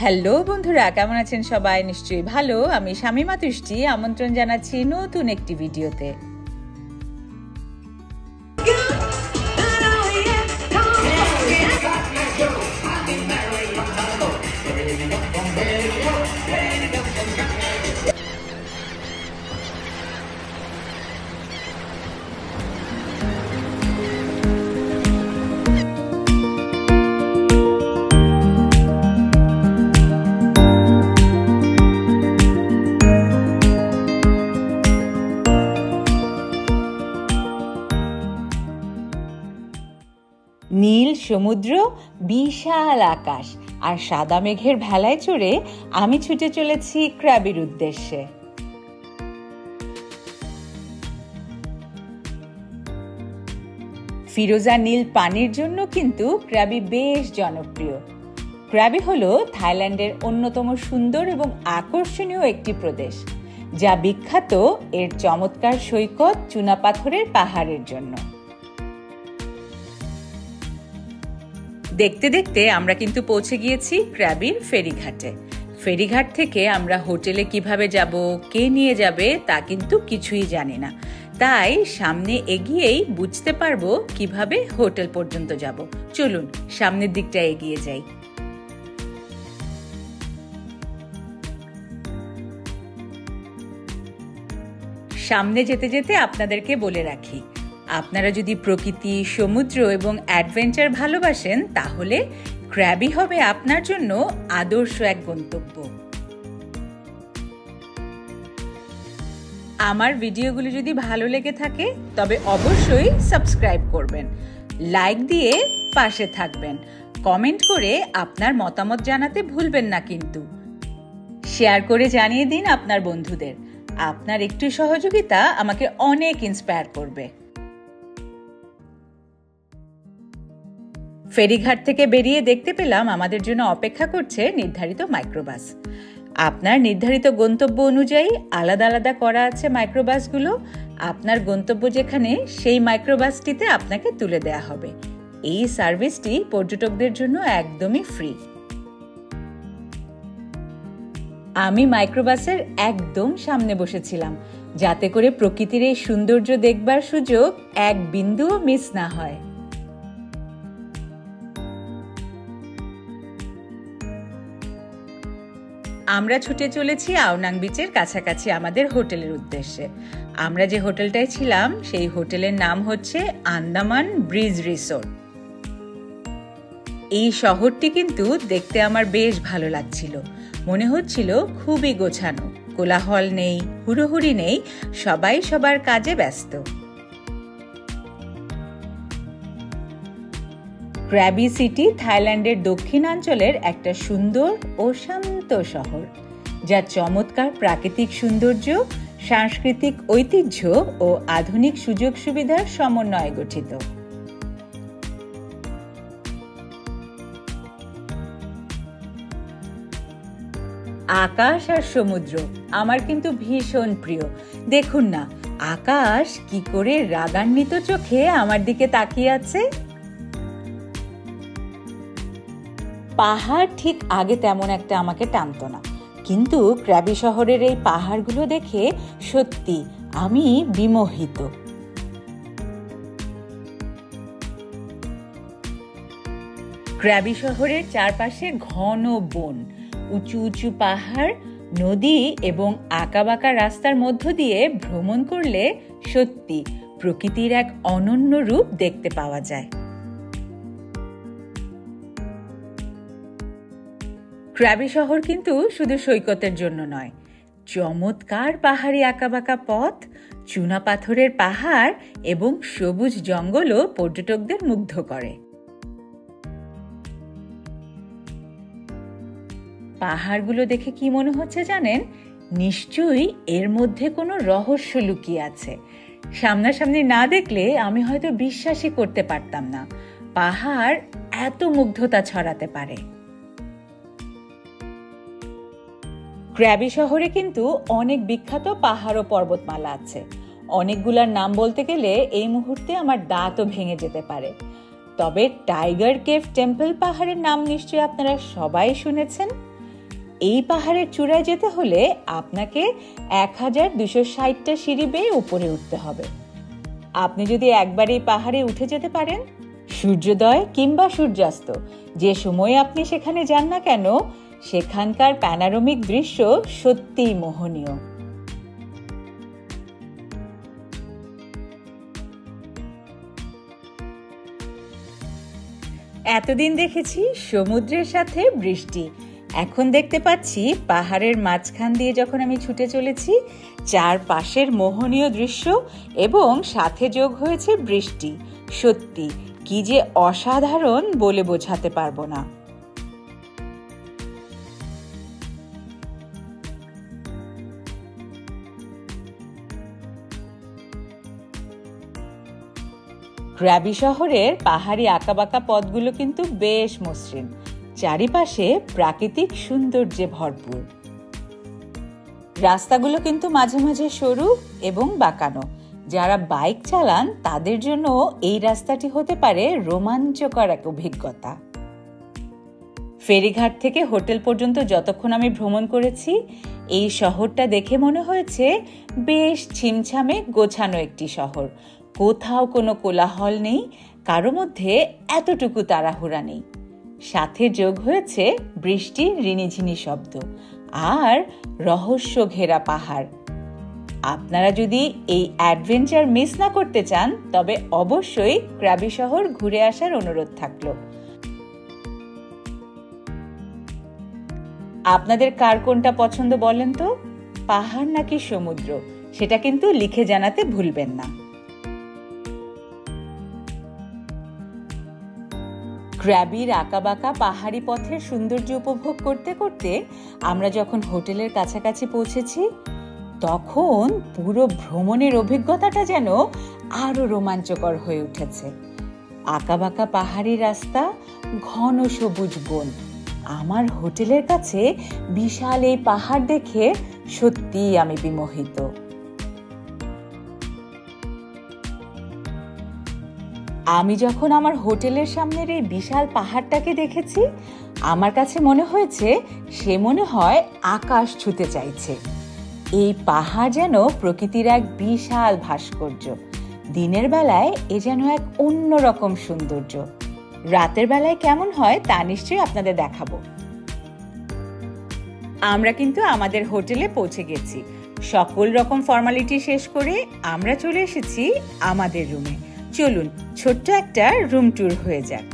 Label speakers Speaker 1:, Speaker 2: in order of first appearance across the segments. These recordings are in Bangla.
Speaker 1: হ্যালো বন্ধুরা, কেমন আছেন সবাই? নিশ্চয়ই ভালো। আমি শামিমা তুষ্টি আমন্ত্রণ জানাচ্ছি নতুন একটি ভিডিওতে। নীল সমুদ্র, বিশাল আকাশ আর সাদা মেঘের ভেলায় চড়ে আমি ছুটে চলেছি ক্র্যাবির উদ্দেশ্যে। ফিরোজা নীল পানির জন্য কিন্তু ক্র্যাবি বেশ জনপ্রিয়। ক্র্যাবি হলো থাইল্যান্ডের অন্যতম সুন্দর এবং আকর্ষণীয় একটি প্রদেশ, যা বিখ্যাত এর চমৎকার সৈকত, চুনাপাথরের পাহাড়ের জন্য। দেখতে দেখতে আমরা কিন্তু পৌঁছে গিয়েছি ক্র্যাবির ফেরিঘাটে। ফেরিঘাট থেকে আমরা হোটেলে কিভাবে যাব, কে নিয়ে যাবে তা কিন্তু কিছুই জানি না, তাই সামনে এগিয়েই বুঝতে পারবো কিভাবে হোটেল পর্যন্ত যাব। চলুন সামনের দিকটা এগিয়ে যাই। সামনে যেতে যেতে আপনাদেরকে বলে রাখি, আপনারা যদি প্রকৃতি, সমুদ্র এবং অ্যাডভেঞ্চার ভালোবাসেন তাহলে ক্র্যাবি হবে আপনার জন্য আদর্শ এক গন্তব্য। আমার ভিডিওগুলি যদি ভালো লেগে থাকে তবে অবশ্যই সাবস্ক্রাইব করবেন, লাইক দিয়ে পাশে থাকবেন, কমেন্ট করে আপনার মতামত জানাতে ভুলবেন না কিন্তু। শেয়ার করে জানিয়ে দিন আপনার বন্ধুদের। আপনার একটু সহযোগিতা আমাকে অনেক ইন্সপায়ার করবে। ফেরিঘাট থেকে বেরিয়ে দেখতে পেলাম আমাদের জন্য অপেক্ষা করছে নির্ধারিত মাইক্রোবাস। আপনার নির্ধারিত গন্তব্য অনুযায়ী আলাদা আলাদা করা আছে মাইক্রোবাসগুলো। আপনার গন্তব্য যেখানে সেই মাইক্রোবাসটিতে আপনাকে তুলে দেয়া হবে। এই সার্ভিসটি পর্যটকদের জন্য একদমই ফ্রি। আমি মাইক্রোবাসের একদম সামনে বসেছিলাম, যাতে করে প্রকৃতির এই সৌন্দর্য দেখবার সুযোগ এক বিন্দুও মিস না হয়। আমরা ছুটে চলেছি আওনাং বিচের কাছাকাছি আমাদের হোটেলের উদ্দেশ্যে। আমরা যে হোটেলটায় ছিলাম সেই হোটেলের নাম হচ্ছে আন্দামান ব্রিজ রিসোর্ট। এই শহরটি কিন্তু দেখতে আমার বেশ ভালো লাগছিল। মনে হচ্ছিল খুবই গোছানো, কোলাহল নেই, হুড়োহুড়ি নেই, সবাই সবার কাজে ব্যস্ত। ক্র্যাবি সিটি থাইল্যান্ডের দক্ষিণাঞ্চলের একটা সুন্দর ও শান্ত শহর, যা চমৎকার প্রাকৃতিক সৌন্দর্য, সাংস্কৃতিক ঐতিহ্য ও আধুনিক সুযোগ সুবিধার সমন্বয়ে গঠিত। আকাশ আর সমুদ্র আমার কিন্তু ভীষণ প্রিয়। দেখুন না, আকাশ কি করে রাগান্বিত চোখে আমার দিকে তাকিয়ে আছে। পাহাড় ঠিক আগে তেমন একটা আমাকে টানতো না, কিন্তু ক্র্যাবি শহরের এই পাহাড়গুলো দেখে সত্যি আমি বিমোহিত। ক্র্যাবি শহরের চারপাশে ঘন বন, উঁচু উঁচু পাহাড়, নদী এবং আঁকাবাঁকা রাস্তার মধ্য দিয়ে ভ্রমণ করলে সত্যি প্রকৃতির এক অনন্য রূপ দেখতে পাওয়া যায়। ক্র্যাবি শহর কিন্তু শুধু সৈকতের জন্য নয়, চমৎকার পাহাড়ি আঁকাবাঁকা পথ, চুনাপাথরের পাহাড় এবং সবুজ জঙ্গলও পর্যটকদের মুগ্ধ করে। পাহাড়গুলো দেখে কি মনে হচ্ছে জানেন? নিশ্চয়ই এর মধ্যে কোনো রহস্য লুকিয়ে আছে। সামনাসামনি না দেখলে আমি হয়তো বিশ্বাসই করতে পারতাম না পাহাড় এত মুগ্ধতা ছড়াতে পারে। ক্র্যাবি শহরে কিন্তু অনেক বিখ্যাত পাহাড় ও পর্বতমালা আছে। অনেকগুলার নাম বলতে গেলে এই মুহূর্তে আমার দাঁতও ভেঙে যেতে পারে। তবে টাইগার কেভ টেম্পল পাহাড়ের নাম নিশ্চয়ই আপনারা সবাই শুনেছেন। এই পাহাড়ের চূড়ায় যেতে হলে আপনাকে 1260টা সিঁড়ি বেয়ে উপরে উঠতে হবে। আপনি যদি একবার এই পাহাড়ে উঠে যেতে পারেন, সূর্যোদয় কিংবা সূর্যাস্ত যে সময়ে আপনি সেখানে যান না কেন, সেখানকার প্যানোরামিক দৃশ্য সত্যিই মোহনীয়। এতদিন দেখেছি সমুদ্রের সাথে বৃষ্টি, এখন দেখতে পাচ্ছি পাহাড়ের মাঝখান দিয়ে যখন আমি ছুটে চলেছি, চারপাশের মোহনীয় দৃশ্য এবং সাথে যোগ হয়েছে বৃষ্টি। সত্যি কি যে অসাধারণ বলে বোঝাতে পারবো না। ক্র্যাবি শহরের পাহাড়ি আঁকাবাঁকা পথগুলো কিন্তু বেশ মসৃণ, চারিপাশে প্রাকৃতিক সৌন্দর্যে ভরপুর। রাস্তাগুলো কিন্তু মাঝে মাঝে সরু এবং বাঁকানো। যারা বাইক চালান তাদের জন্য এই রাস্তাটি হতে পারে রোমাঞ্চকর এক অভিজ্ঞতা। ফেরিঘাট থেকে হোটেল পর্যন্ত যতক্ষণ আমি ভ্রমণ করেছি, এই শহরটা দেখে মনে হয়েছে বেশ ছিমছামে গোছানো একটি শহর। কোথাও কোনো কোলাহল নেই, কারো মধ্যে এতটুকু তাড়াহুড়া নেই। সাথে যোগ হয়েছে বৃষ্টির রিনিঝিনি শব্দ আর রহস্য ঘেরা পাহাড়। আপনারা যদি এই অ্যাডভেঞ্চার মিস না করতে চান, তবে অবশ্যই ক্র্যাবি শহর ঘুরে আসার অনুরোধ থাকলো। আপনাদের কার কোনটা পছন্দ বলেন তো, পাহাড় নাকি সমুদ্র? সেটা কিন্তু লিখে জানাতে ভুলবেন না। ক্র্যাবির আঁকাবাঁকা পাহাড়ি পথের সৌন্দর্য উপভোগ করতে করতে আমরা যখন হোটেলের কাছাকাছি পৌঁছেছি, তখন পুরো ভ্রমণের অভিজ্ঞতাটা যেন আরো রোমাঞ্চকর হয়ে উঠেছে। আঁকাবাঁকা পাহাড়ি রাস্তা, ঘন সবুজ বন, আমার হোটেলের কাছে বিশাল এই পাহাড় দেখে সত্যিই আমি বিমোহিত। আমি যখন আমার হোটেলের সামনের এই বিশাল পাহাড়টাকে দেখেছি, আমার কাছে মনে হয়েছে সে মনে হয় আকাশ ছুঁতে চাইছে। এই পাহাড় যেন প্রকৃতির এক বিশাল ভাস্কর্য। দিনের বেলায় এ যেন এক অন্যরকম সৌন্দর্য। রাতের বেলায় কেমন হয় তা নিশ্চয়ই আপনাদের দেখাবো। আমরা কিন্তু আমাদের হোটেলে পৌঁছে গেছি। সকল রকম ফর্মালিটি শেষ করে আমরা চলে এসেছি আমাদের রুমে। চলুন ছোট্ট একটা রুম ট্যুর হয়ে যাক।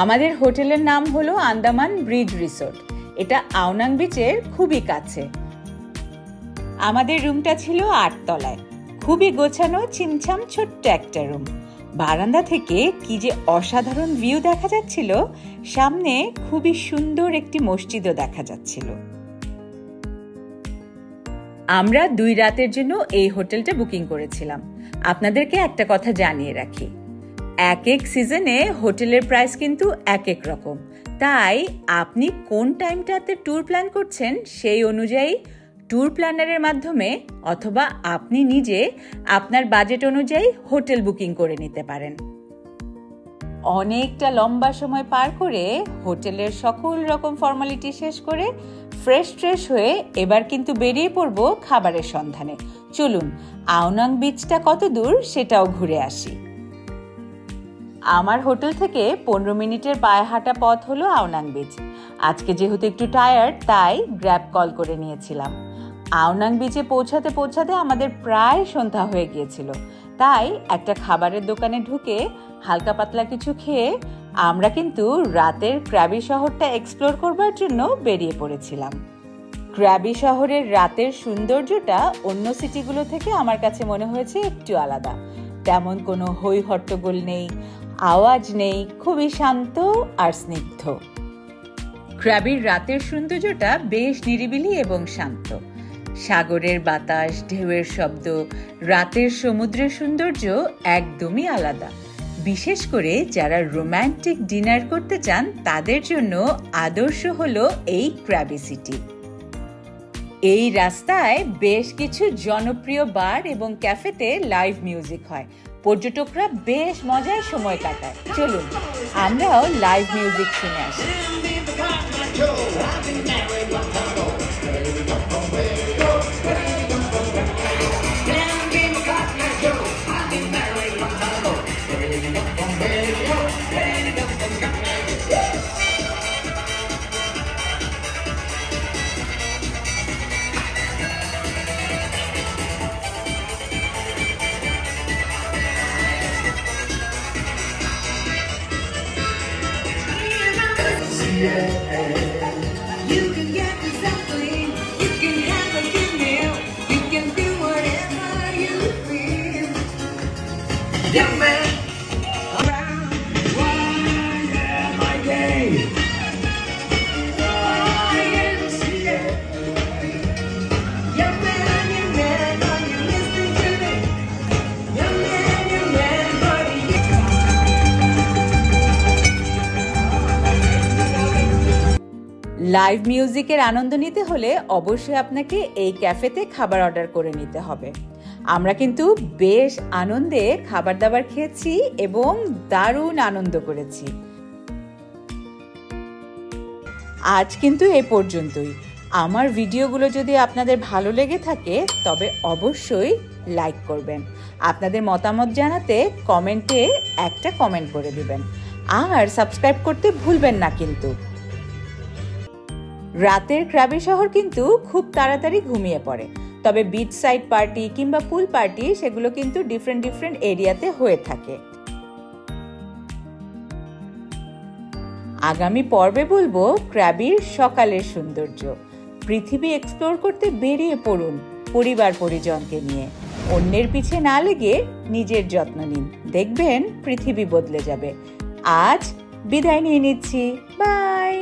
Speaker 1: আমাদের হোটেলের নাম হলো আন্দামান ব্রিজ রিসোর্ট। এটা আওনাং বিচের খুবই কাছে। আমাদের রুমটা ছিল 8 তলায়, খুবই গোছানো ছিমছাম ছোট্ট একটা রুম। বারান্দা থেকে কি যে অসাধারণ ভিউ দেখা যাচ্ছিল, সামনে খুবই সুন্দর একটি মসজিদও দেখা যাচ্ছিল। আমরা 2 রাতের জন্য এই হোটেলটা বুকিং করেছিলাম। আপনাদেরকে একটা কথা জানিয়ে রাখি, এক এক সিজনে হোটেলের প্রাইস কিন্তু এক এক রকম। তাই আপনি কোন টাইমটাতে ট্যুর প্ল্যান করছেন, সেই অনুযায়ী ট্যুর প্ল্যানারের মাধ্যমে অথবা আপনি নিজে আপনার বাজেট অনুযায়ী হোটেল বুকিং করে নিতে পারেন। অনেকটা লম্বা সময় পার করে হোটেলের সকল রকম ফর্মালিটি শেষ করে ফ্রেশ হয়ে এবার কিন্তু বেরিয়ে পড়ব খাবারের সন্ধানে। চলুন আওনাং বিচটা কত দূর সেটাও ঘুরে আসি। আমার হোটেল থেকে 15 মিনিটের পায়ে হাঁটা পথ হলো আওনাং বিচ। আজকে যেহেতু একটু টায়ার্ড, তাই গ্র্যাব কল করে নিয়েছিলাম। আওনাং বিচে পৌঁছাতে পৌঁছাতে আমাদের প্রায় সন্ধ্যা হয়ে গিয়েছিল। তাই একটা খাবারের দোকানে ঢুকে হালকা পাতলা কিছু খেয়ে আমরা কিন্তু রাতের ক্র্যাবি শহরটা এক্সপ্লোর করবার জন্য বেরিয়ে পড়েছিলাম। ক্র্যাবি শহরের রাতের সৌন্দর্যটা অন্য সিটিগুলো থেকে আমার কাছে মনে হয়েছে একটু আলাদা। তেমন কোনো হই হট্টগোল নেই, আওয়াজ নেই, খুবই শান্ত আর স্নিগ্ধ। ক্র্যাবির রাতের সৌন্দর্যটা বেশ নিরিবিলি এবং শান্ত। সাগরের বাতাস, ঢেউয়ের শব্দ, রাতের সমুদ্রের সৌন্দর্য একদমই আলাদা। বিশেষ করে যারা রোমান্টিক ডিনার করতে চান তাদের জন্য আদর্শ হলো এই ক্র্যাবি সিটি। এই রাস্তায় বেশ কিছু জনপ্রিয় বার এবং ক্যাফেতে লাইভ মিউজিক হয়। পর্যটকরা বেশ মজার সময় কাটায়। চলুন আমরাও লাইভ মিউজিক শুনে আসি।
Speaker 2: You can get yourself clean. You can have a good meal. You can do whatever you feel. Young man, around YMCA. YMCA. Young man, are you listening to me? Young man, buddy.
Speaker 1: Live মিউজিকের আনন্দ নিতে হলে অবশ্যই আপনাকে এই ক্যাফেতে খাবার অর্ডার করে নিতে হবে। আমরা কিন্তু বেশ আনন্দে খাবার দাবার খেয়েছি এবং দারুণ আনন্দ করেছি। আজ কিন্তু এই পর্যন্তই। আমার ভিডিওগুলো যদি আপনাদের ভালো লেগে থাকে তবে অবশ্যই লাইক করবেন। আপনাদের মতামত জানাতে কমেন্টে একটা কমেন্ট করে দিবেন আর সাবস্ক্রাইব করতে ভুলবেন না কিন্তু। রাতের ক্রাবি শহর কিন্তু খুব তাড়াতাড়ি ঘুমিয়ে পড়ে, তবে বিচ সাইড পার্টি কিংবা পুল পার্টি সেগুলো কিন্তু ডিফারেন্ট এরিয়াতে হয়ে থাকে। আগামী পর্বে বলবো ক্রাবির সকালের সৌন্দর্য। পৃথিবী এক্সপ্লোর করতে বেরিয়ে পড়ুন পরিবার পরিজনকে নিয়ে। অন্যের পিছে না লেগে নিজের যত্ন নিন, দেখবেন পৃথিবী বদলে যাবে। আজ বিদায় নিয়ে নিচ্ছি, বাই।